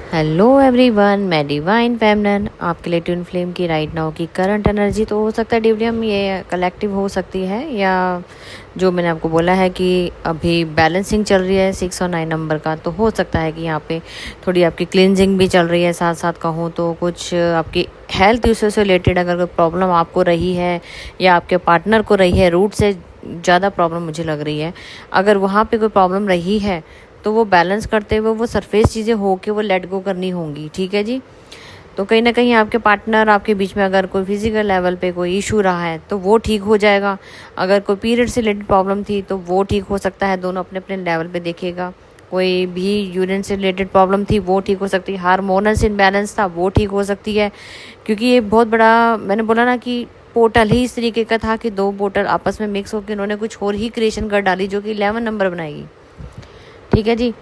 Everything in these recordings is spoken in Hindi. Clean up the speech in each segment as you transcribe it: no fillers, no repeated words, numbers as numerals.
हेलो एवरीवन, मैं डिवाइन फेमनन आपके लिए ट्विन फ्लेम की राइट नाउ की करंट एनर्जी। तो हो सकता है डिविडियम ये कलेक्टिव हो सकती है, या जो मैंने आपको बोला है कि अभी बैलेंसिंग चल रही है 6 और 9 नंबर का, तो हो सकता है कि यहाँ पे थोड़ी आपकी क्लिनजिंग भी चल रही है। साथ साथ कहूँ तो कुछ आपकी हेल्थ इश्यू से रिलेटेड अगर कोई प्रॉब्लम आपको रही है या आपके पार्टनर को रही है, रूट से ज़्यादा प्रॉब्लम मुझे लग रही है, अगर वहाँ पे कोई प्रॉब्लम रही है तो वो बैलेंस करते हुए वो सरफेस चीज़ें हो के वो लेट गो करनी होंगी। ठीक है जी। तो कहीं ना कहीं आपके पार्टनर आपके बीच में अगर कोई फिजिकल लेवल पे कोई इशू रहा है तो वो ठीक हो जाएगा। अगर कोई पीरियड से रिलेटेड प्रॉब्लम थी तो वो ठीक हो सकता है, दोनों अपने अपने लेवल पे देखेगा। कोई भी यूरिन से रिलेटेड प्रॉब्लम थी वो ठीक हो सकती है। हार्मोनल इम्बैलेंस था वो ठीक हो सकती है, क्योंकि ये बहुत बड़ा, मैंने बोला ना कि पोर्टल ही इस तरीके का था कि दो पोर्टल आपस में मिक्स होकर उन्होंने कुछ और ही क्रिएशन कर डाली जो कि 11 नंबर बनाएगी। ठीक है जी।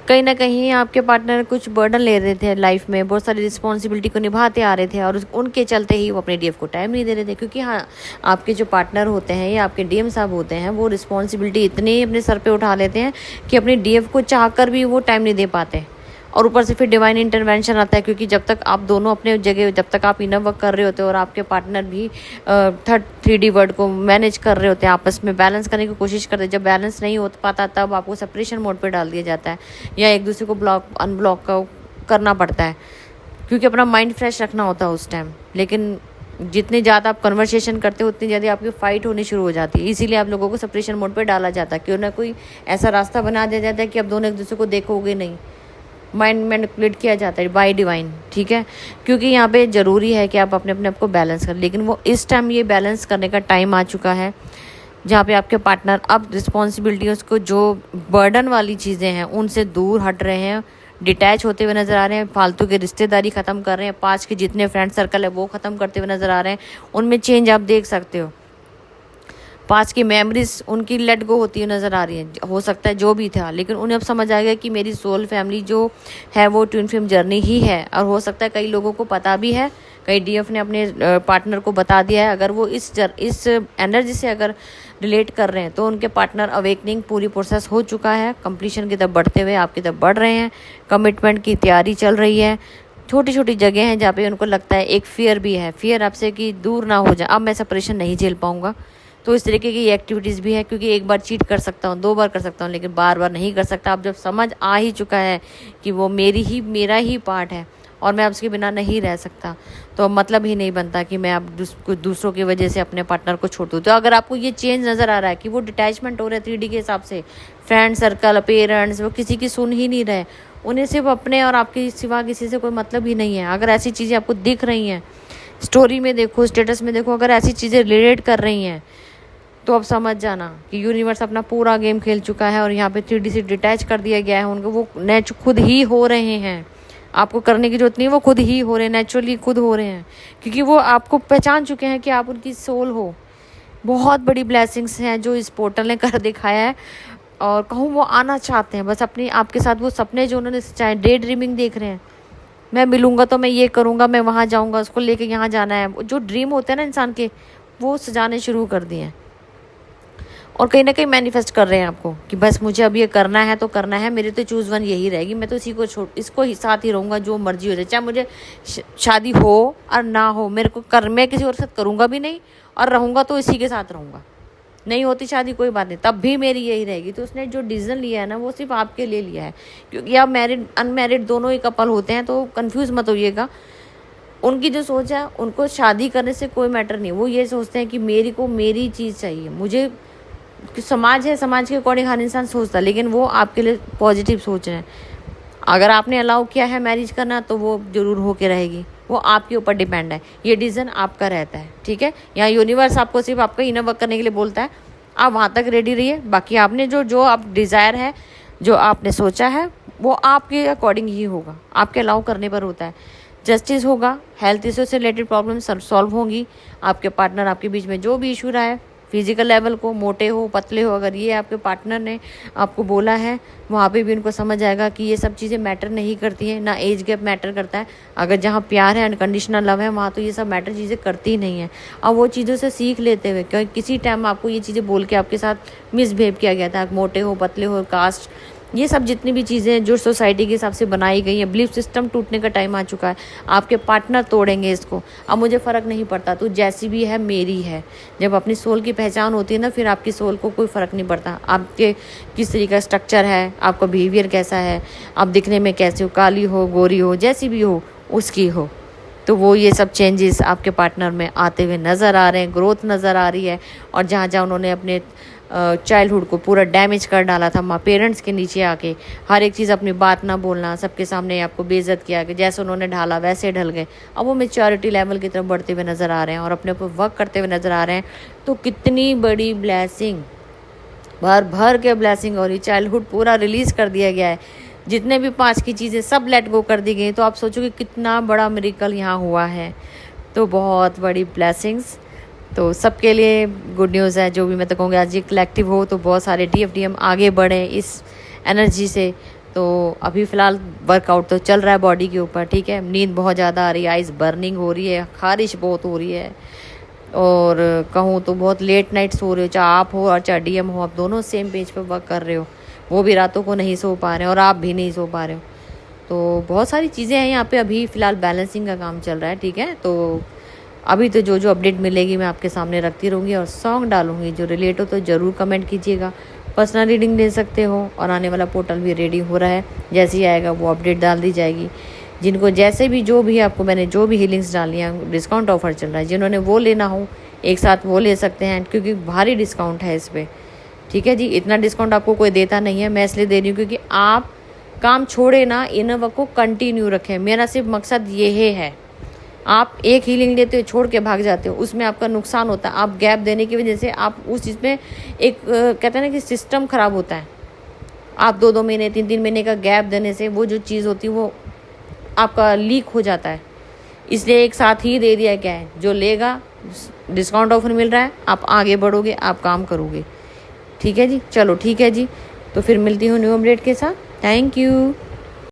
कहीं ना कहीं आपके पार्टनर कुछ बर्डन ले रहे थे लाइफ में, बहुत सारी रिस्पॉन्सिबिलिटी को निभाते आ रहे थे और उनके चलते ही वो अपने डीएफ को टाइम नहीं दे रहे थे। क्योंकि हाँ, आपके जो पार्टनर होते हैं या आपके डीएम साहब होते हैं वो रिस्पॉन्सिबिलिटी इतनी अपने सर पे उठा लेते हैं कि अपने डीएफ को चाह कर भी वो टाइम नहीं दे पाते। और ऊपर से फिर डिवाइन इंटरवेंशन आता है, क्योंकि जब तक आप दोनों अपने जगह, जब तक आप इनर वर्क कर रहे होते हो और आपके पार्टनर भी 3D वर्ड को मैनेज कर रहे होते हैं, आपस में बैलेंस करने की कोशिश करते हैं, जब बैलेंस नहीं हो पाता तब आपको सेपरेशन मोड पे डाल दिया जाता है या एक दूसरे को ब्लॉक अनब्लॉक करना पड़ता है, क्योंकि अपना माइंड फ्रेश रखना होता है उस टाइम। लेकिन जितनी ज़्यादा आप कन्वर्सेशन करते हो उतनी ज़्यादा आपकी फाइट होनी शुरू हो जाती है। इसीलिए आप लोगों को सेपरेशन मोड पे डाला जाता है, क्यों ना कोई ऐसा रास्ता बना दिया जाता है कि अब दोनों एक दूसरे को देखोगे नहीं। माइंड मैनिपुलेट किया जाता है बाय डिवाइन। ठीक है, क्योंकि यहाँ पे ज़रूरी है कि आप अपने अपने आप को बैलेंस करें। लेकिन वो इस टाइम ये बैलेंस करने का टाइम आ चुका है जहाँ पे आपके पार्टनर अब रिस्पॉन्सिबिलिटीज़ को, जो बर्डन वाली चीज़ें हैं उनसे दूर हट रहे हैं, डिटैच होते हुए नज़र आ रहे हैं। फालतू के रिश्तेदारी ख़त्म कर रहे हैं, पास के जितने फ्रेंड सर्कल है वो ख़त्म करते हुए नज़र आ रहे हैं। उनमें चेंज आप देख सकते हो। पास की मेमोरीज उनकी लेट गो होती हुई नज़र आ रही है। हो सकता है जो भी था, लेकिन उन्हें अब समझ आ गया कि मेरी सोल फैमिली जो है वो ट्विन फ्लेम जर्नी ही है। और हो सकता है कई लोगों को पता भी है, कई डीएफ ने अपने पार्टनर को बता दिया है। अगर वो इस एनर्जी से अगर रिलेट कर रहे हैं तो उनके पार्टनर अवेकनिंग पूरी प्रोसेस हो चुका है, कंप्लीशन की तरफ बढ़ते हुए आपकी तरफ बढ़ रहे हैं। कमिटमेंट की तैयारी चल रही है। छोटी छोटी जगह हैं जहाँ पे उनको लगता है, एक फियर भी है, फियर आपसे कि दूर ना हो जाए, अब मैं सेपरेशन नहीं झेल पाऊंगा। तो इस तरीके की एक्टिविटीज़ भी है, क्योंकि एक बार चीट कर सकता हूँ, 2 बार कर सकता हूँ, लेकिन बार बार नहीं कर सकता। अब जब समझ आ ही चुका है कि वो मेरा ही पार्ट है और मैं अब उसके बिना नहीं रह सकता, तो मतलब ही नहीं बनता कि मैं अब दूसरों की वजह से अपने पार्टनर को छोड़ दूँ। तो अगर आपको ये चेंज नज़र आ रहा है कि वो डिटैचमेंट हो रहा है 3D के हिसाब से, फ्रेंड सर्कल, पेरेंट्स, वो किसी की सुन ही नहीं रहे, उन्हें सिर्फ अपने और आपके सिवा किसी से कोई मतलब ही नहीं है। अगर ऐसी चीज़ें आपको दिख रही हैं, स्टोरी में देखो, स्टेटस में देखो, अगर ऐसी चीज़ें रिलेट कर रही हैं तो अब समझ जाना कि यूनिवर्स अपना पूरा गेम खेल चुका है और यहाँ पे 3D से डिटैच कर दिया गया है उनको। वो खुद ही हो रहे हैं, आपको करने की जरूरत नहीं है, वो खुद ही हो रहे हैं, नेचुरली खुद हो रहे हैं, क्योंकि वो आपको पहचान चुके हैं कि आप उनकी सोल हो। बहुत बड़ी ब्लेसिंग्स हैं जो इस पोर्टल ने कर दिखाया है। और कहूँ वो आना चाहते हैं बस अपनी आपके साथ, वो सपने जो उन्होंने चाहे डे ड्रीमिंग देख रहे हैं, मैं मिलूंगा तो मैं ये करूँगा, मैं वहाँ जाऊँगा, उसको लेके यहाँ जाना है, जो ड्रीम होते हैं ना इंसान के, वो सजाने शुरू कर दिए हैं। और कहीं ना कहीं मैनिफेस्ट कर रहे हैं आपको कि बस मुझे अब ये करना है तो करना है, मेरी तो चूज़ वन यही रहेगी, मैं तो इसी को इसको ही साथ ही रहूँगा, जो मर्जी हो जाए, चाहे मुझे शादी हो और ना हो, मेरे को मैं किसी और के साथ करूँगा भी नहीं और रहूँगा तो इसी के साथ रहूँगा। नहीं होती शादी कोई बात नहीं, तब भी मेरी यही रहेगी। तो उसने जो डिसीजन लिया है ना वो सिर्फ आपके लिए लिया है, क्योंकि आप मैरिड अनमैरिड दोनों ही कपल होते हैं, तो कन्फ्यूज़ मत होइएगा। उनकी जो सोच है, उनको शादी करने से कोई मैटर नहीं, वो ये सोचते हैं कि मेरी चीज़ चाहिए मुझे। कि समाज है, समाज के अकॉर्डिंग हर इंसान सोचता है, लेकिन वो आपके लिए पॉजिटिव सोच रहे हैं। अगर आपने अलाउ किया है मैरिज करना तो वो जरूर होके रहेगी, वो आपके ऊपर डिपेंड है, ये डिसीजन आपका रहता है। ठीक है, यहाँ यूनिवर्स आपको सिर्फ आपका इनर वर्क करने के लिए बोलता है, आप वहाँ तक रेडी रहिए। बाकी आपने जो आप डिज़ायर है, जो आपने सोचा है, वो आपके अकॉर्डिंग ही होगा, आपके अलाउ करने पर होता है। जस्टिस होगा, हेल्थ इशू से रिलेटेड प्रॉब्लम सॉल्व होंगी। आपके पार्टनर आपके बीच में जो भी इशू रहा है, फिजिकल लेवल को, मोटे हो पतले हो, अगर ये आपके पार्टनर ने आपको बोला है, वहाँ पे भी उनको समझ आएगा कि ये सब चीज़ें मैटर नहीं करती हैं, ना एज गैप मैटर करता है। अगर जहाँ प्यार है, अनकंडीशनल लव है, वहाँ तो ये सब मैटर चीज़ें करती ही नहीं है। अब वो चीज़ों से सीख लेते हुए, क्योंकि किसी टाइम आपको ये चीज़ें बोल के आपके साथ मिसबिहेव किया गया था, मोटे हो पतले हो, कास्ट ये सब जितनी भी चीज़ें हैं जो सोसाइटी के हिसाब से बनाई गई हैं, बिलीफ सिस्टम टूटने का टाइम आ चुका है। आपके पार्टनर तोड़ेंगे इसको। अब मुझे फ़र्क नहीं पड़ता, तू जैसी भी है मेरी है। जब अपनी सोल की पहचान होती है ना, फिर आपकी सोल को कोई फ़र्क नहीं पड़ता आपके किस तरीके का स्ट्रक्चर है, आपका बिहेवियर कैसा है, आप दिखने में कैसे हो, काली हो गोरी हो जैसी भी हो उसकी हो। तो वो ये सब चेंजेस आपके पार्टनर में आते हुए नज़र आ रहे हैं, ग्रोथ नज़र आ रही है। और जहाँ जहाँ उन्होंने अपने चाइल्डहुड को पूरा डैमेज कर डाला था, माँ पेरेंट्स के नीचे आके हर एक चीज़, अपनी बात ना बोलना, सबके सामने आपको बेइज्जत किया कि जैसे उन्होंने ढाला वैसे ढल गए। अब वो मैच्योरिटी लेवल की तरफ बढ़ते हुए नज़र आ रहे हैं और अपने ऊपर वर्क करते हुए नज़र आ रहे हैं। तो कितनी बड़ी ब्लेसिंग, भर भर के ब्लेसिंग हो रही। चाइल्डहुड पूरा रिलीज़ कर दिया गया है, जितने भी 5 की चीज़ें सब लेट गो कर दी गई। तो आप सोचो कि कितना बड़ा मिरेकल यहाँ हुआ है। तो बहुत बड़ी ब्लेसिंग्स, तो सबके लिए गुड न्यूज़ है। जो भी मैं तो कहूँगी आज ये कलेक्टिव हो तो बहुत सारे DFDM आगे बढ़े इस एनर्जी से। तो अभी फ़िलहाल वर्कआउट तो चल रहा है बॉडी के ऊपर, ठीक है। नींद बहुत ज़्यादा आ रही है, आइज़ बर्निंग हो रही है, खारिश बहुत हो रही है, और कहूँ तो बहुत लेट नाइट सो रहे हो, चाहे आप हो और चाहे DM हो, आप दोनों सेम पेज पे वर्क कर रहे हो। वो भी रातों को नहीं सो पा रहे हैं और आप भी नहीं सो पा रहे हो। तो बहुत सारी चीज़ें हैं यहाँ पे। अभी फ़िलहाल बैलेंसिंग का काम चल रहा है, ठीक है। तो अभी तो जो जो अपडेट मिलेगी मैं आपके सामने रखती रहूँगी और सॉन्ग डालूँगी। जो रिलेट हो तो ज़रूर कमेंट कीजिएगा। पर्सनल रीडिंग ले सकते हो और आने वाला पोर्टल भी रेडी हो रहा है, जैसे ही आएगा वो अपडेट डाल दी जाएगी। जिनको जैसे भी जो भी आपको मैंने जो भी हीलिंग्स डाली हैं, डिस्काउंट ऑफर चल रहा है, जिन्होंने वो लेना हो एक साथ वो ले सकते हैं, क्योंकि भारी डिस्काउंट है इस पर, ठीक है जी। इतना डिस्काउंट आपको कोई देता नहीं है, मैं इसलिए दे रही हूँ क्योंकि आप काम छोड़े ना, इन वर्क को कंटिन्यू रखें। मेरा सिर्फ मकसद ये है। आप एक हीलिंग लेते हो छोड़ के भाग जाते हो, उसमें आपका नुकसान होता है। आप गैप देने की वजह से आप उस चीज़ में एक कहते हैं ना कि सिस्टम ख़राब होता है। आप 2-2 महीने 3-3 महीने का गैप देने से वो जो चीज़ होती है वो आपका लीक हो जाता है। इसलिए एक साथ ही दे दिया क्या है, जो लेगा डिस्काउंट ऑफर मिल रहा है, आप आगे बढ़ोगे, आप काम करोगे, ठीक है जी। चलो ठीक है जी, तो फिर मिलती हूँ न्यू अपडेट के साथ। Thank you.